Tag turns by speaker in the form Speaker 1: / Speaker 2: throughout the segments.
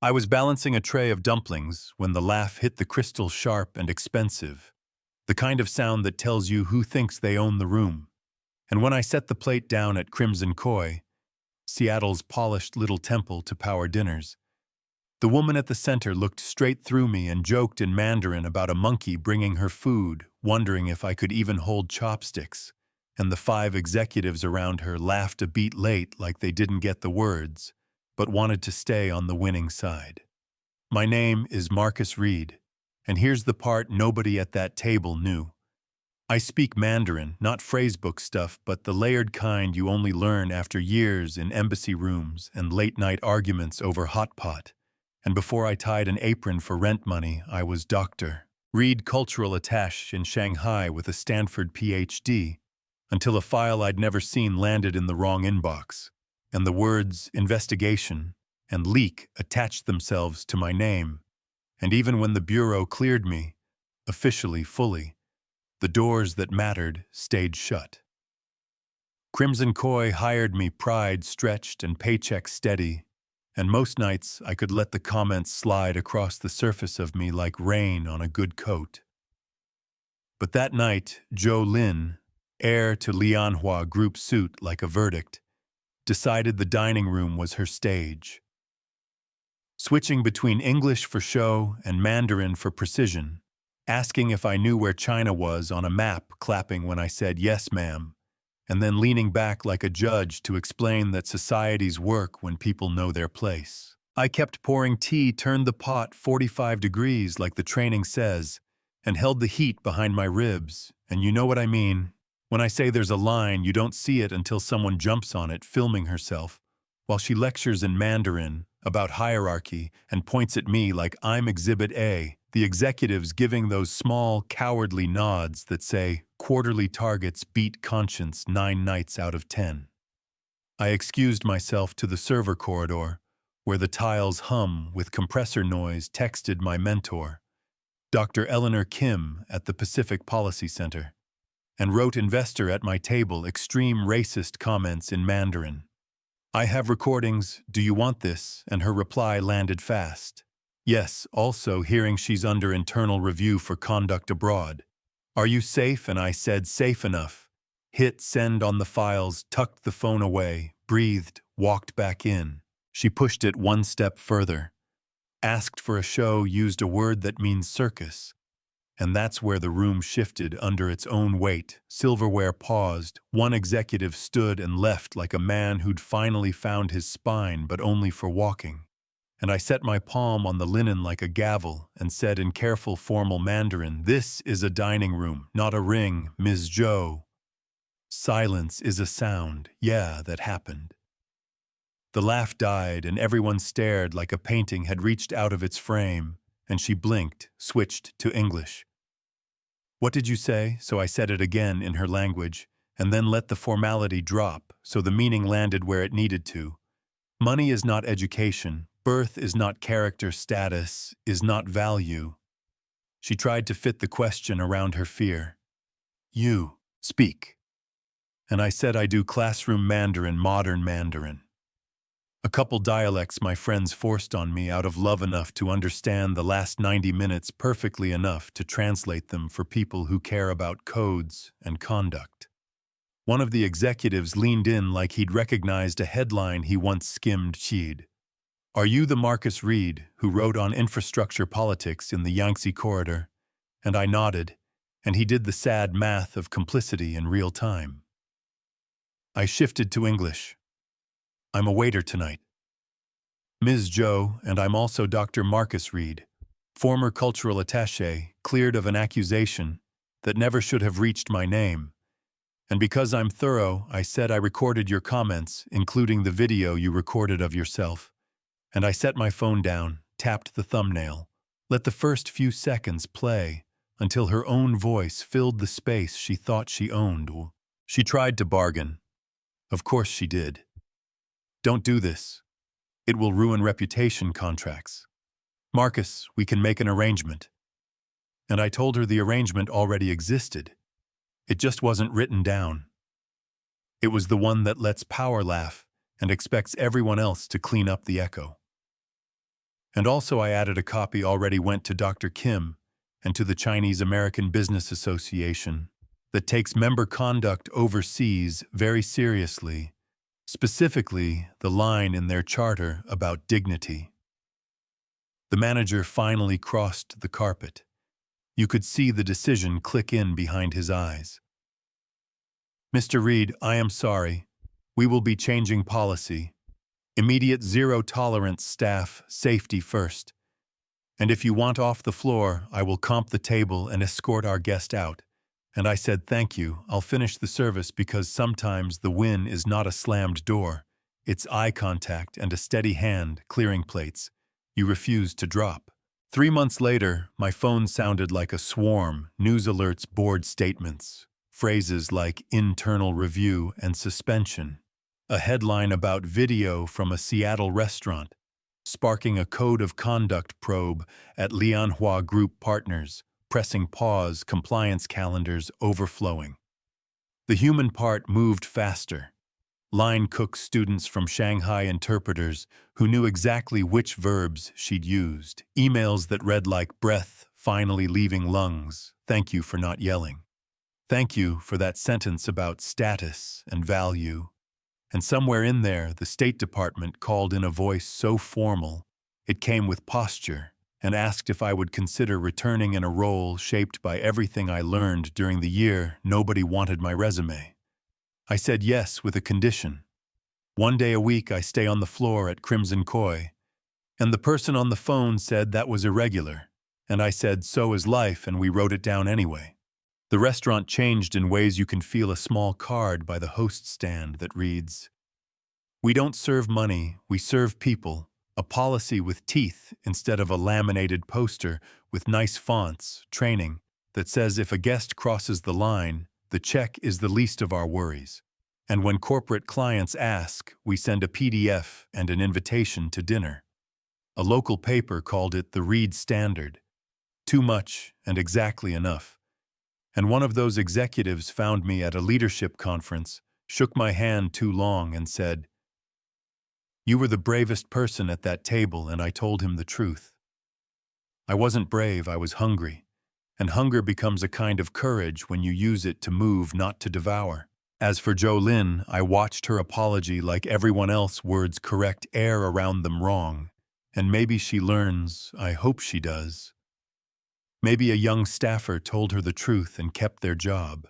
Speaker 1: I was balancing a tray of dumplings when the laugh hit the crystal sharp and expensive, the kind of sound that tells you who thinks they own the room. And when I set the plate down at Crimson Koi, Seattle's polished little temple to power dinners, the woman at the center looked straight through me and joked in Mandarin about a monkey bringing her food, wondering if I could even hold chopsticks, and the 5 executives around her laughed a beat late like they didn't get the words, but wanted to stay on the winning side. My name is Marcus Reed, and here's the part nobody at that table knew. I speak Mandarin, not phrasebook stuff, but the layered kind you only learn after years in embassy rooms and late-night arguments over hot pot. And before I tied an apron for rent money, I was Dr. Reed, cultural attaché in Shanghai with a Stanford PhD, until a file I'd never seen landed in the wrong inbox, and the words investigation and leak attached themselves to my name. And even when the bureau cleared me, officially, fully, the doors that mattered stayed shut. Crimson Koi hired me, pride stretched and paycheck steady, and most nights I could let the comments slide across the surface of me like rain on a good coat. But that night, Zhou Lin, heir to Lianhua Group suit like a verdict, decided the dining room was her stage. Switching between English for show and Mandarin for precision, asking if I knew where China was on a map, clapping when I said yes, ma'am, and then leaning back like a judge to explain that societies work when people know their place. I kept pouring tea, turned the pot 45 degrees like the training says, and held the heat behind my ribs, and you know what I mean. When I say there's a line, you don't see it until someone jumps on it, filming herself, while she lectures in Mandarin about hierarchy and points at me like I'm Exhibit A, the executives giving those small, cowardly nods that say quarterly targets beat conscience 9 nights out of 10. I excused myself to the server corridor, where the tiles hum with compressor noise, texted my mentor, Dr. Eleanor Kim at the Pacific Policy Center, and wrote investor at my table extreme racist comments in Mandarin. I have recordings, do you want this? And her reply landed fast. Yes, also hearing she's under internal review for conduct abroad. Are you safe? And I said safe enough. Hit send on the files, tucked the phone away, breathed, walked back in. She pushed it one step further. Asked for a show, used a word that means circus. And that's where the room shifted under its own weight. Silverware paused. One executive stood and left like a man who'd finally found his spine, but only for walking. And I set my palm on the linen like a gavel and said in careful formal Mandarin, "This is a dining room, not a ring, Ms. Zhou." Silence is a sound. Yeah, that happened. The laugh died and everyone stared like a painting had reached out of its frame, and she blinked, switched to English. What did you say? So I said it again in her language, and then let the formality drop so the meaning landed where it needed to. Money is not education. Birth is not character, status is not value. She tried to fit the question around her fear. You, speak. And I said I do classroom Mandarin, modern Mandarin. A couple dialects my friends forced on me out of love enough to understand the last 90 minutes perfectly enough to translate them for people who care about codes and conduct. One of the executives leaned in like he'd recognized a headline he once skimmed. She'd, "Are you the Marcus Reed who wrote on infrastructure politics in the Yangtze corridor?" And I nodded, and he did the sad math of complicity in real time. I shifted to English. I'm a waiter tonight. Ms. Zhou, and I'm also Dr. Marcus Reed, former cultural attaché, cleared of an accusation that never should have reached my name. And because I'm thorough, I said I recorded your comments, including the video you recorded of yourself. And I set my phone down, tapped the thumbnail, let the first few seconds play until her own voice filled the space she thought she owned. She tried to bargain. Of course she did. Don't do this. It will ruin reputation contracts. Marcus, we can make an arrangement. And I told her the arrangement already existed. It just wasn't written down. It was the one that lets power laugh and expects everyone else to clean up the echo. And also I added a copy already went to Dr. Kim and to the Chinese American Business Association that takes member conduct overseas very seriously, specifically the line in their charter about dignity. The manager finally crossed the carpet. You could see the decision click in behind his eyes. Mr. Reed, I am sorry. We will be changing policy. Immediate zero-tolerance staff, safety first. And if you want off the floor, I will comp the table and escort our guest out. And I said, thank you, I'll finish the service because sometimes the win is not a slammed door. It's eye contact and a steady hand clearing plates. You refused to drop. 3 months later, my phone sounded like a swarm, news alerts, board statements, phrases like internal review and suspension. A headline about video from a Seattle restaurant, sparking a code of conduct probe at Lianhua Group Partners, pressing pause, compliance calendars overflowing. The human part moved faster. Line cook students from Shanghai interpreters who knew exactly which verbs she'd used. Emails that read like breath finally leaving lungs. Thank you for not yelling. Thank you for that sentence about status and value. And somewhere in there, the State Department called in a voice so formal, it came with posture, and asked if I would consider returning in a role shaped by everything I learned during the year nobody wanted my resume. I said yes with a condition. 1 day a week I stay on the floor at Crimson Koi. And the person on the phone said that was irregular. And I said, so is life, and we wrote it down anyway. The restaurant changed in ways you can feel a small card by the host stand that reads, "We don't serve money, we serve people," a policy with teeth instead of a laminated poster with nice fonts, training, that says if a guest crosses the line, the check is the least of our worries. And when corporate clients ask, we send a PDF and an invitation to dinner. A local paper called it the Reed Standard. Too much and exactly enough. And one of those executives found me at a leadership conference, shook my hand too long and said, "You were the bravest person at that table," and I told him the truth. I wasn't brave, I was hungry. And hunger becomes a kind of courage when you use it to move, not to devour. As for Jolyn, I watched her apology like everyone else, words correct, air around them wrong. And maybe she learns, I hope she does. Maybe a young staffer told her the truth and kept their job.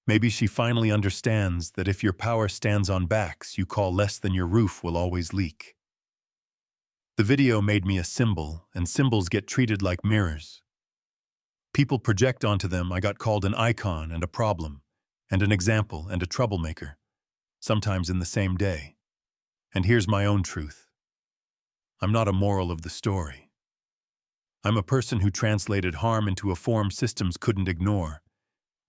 Speaker 1: Maybe she finally understands that if your power stands on backs you call less than your roof will always leak. The video made me a symbol, and symbols get treated like mirrors. People project onto them. I got called an icon and a problem, and an example and a troublemaker, sometimes in the same day. And here's my own truth. I'm not a moral of the story. I'm a person who translated harm into a form systems couldn't ignore,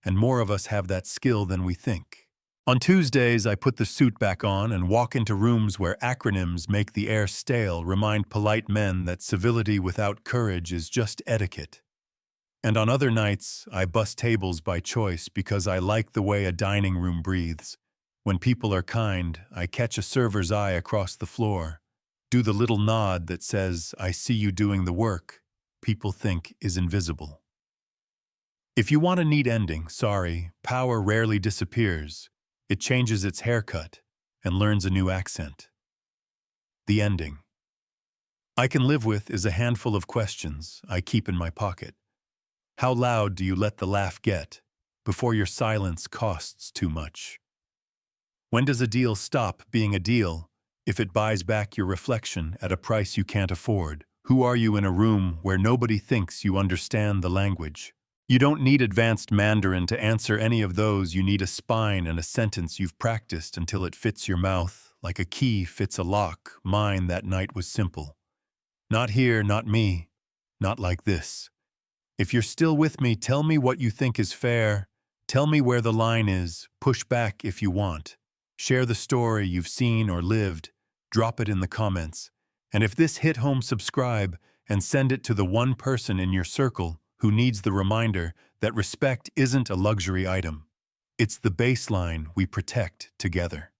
Speaker 1: and more of us have that skill than we think. On Tuesdays, I put the suit back on and walk into rooms where acronyms make the air stale, remind polite men that civility without courage is just etiquette. And on other nights, I bust tables by choice because I like the way a dining room breathes. When people are kind, I catch a server's eye across the floor, do the little nod that says, "I see you doing the work," people think is invisible. If you want a neat ending, sorry, power rarely disappears. It changes its haircut and learns a new accent. The ending I can live with is a handful of questions I keep in my pocket. How loud do you let the laugh get before your silence costs too much? When does a deal stop being a deal if it buys back your reflection at a price you can't afford? Who are you in a room where nobody thinks you understand the language? You don't need advanced Mandarin to answer any of those. You need a spine and a sentence you've practiced until it fits your mouth, like a key fits a lock. Mine that night was simple. Not here, not me, not like this. If you're still with me, tell me what you think is fair. Tell me where the line is. Push back if you want. Share the story you've seen or lived. Drop it in the comments. And if this hit home, subscribe and send it to the one person in your circle who needs the reminder that respect isn't a luxury item. It's the baseline we protect together.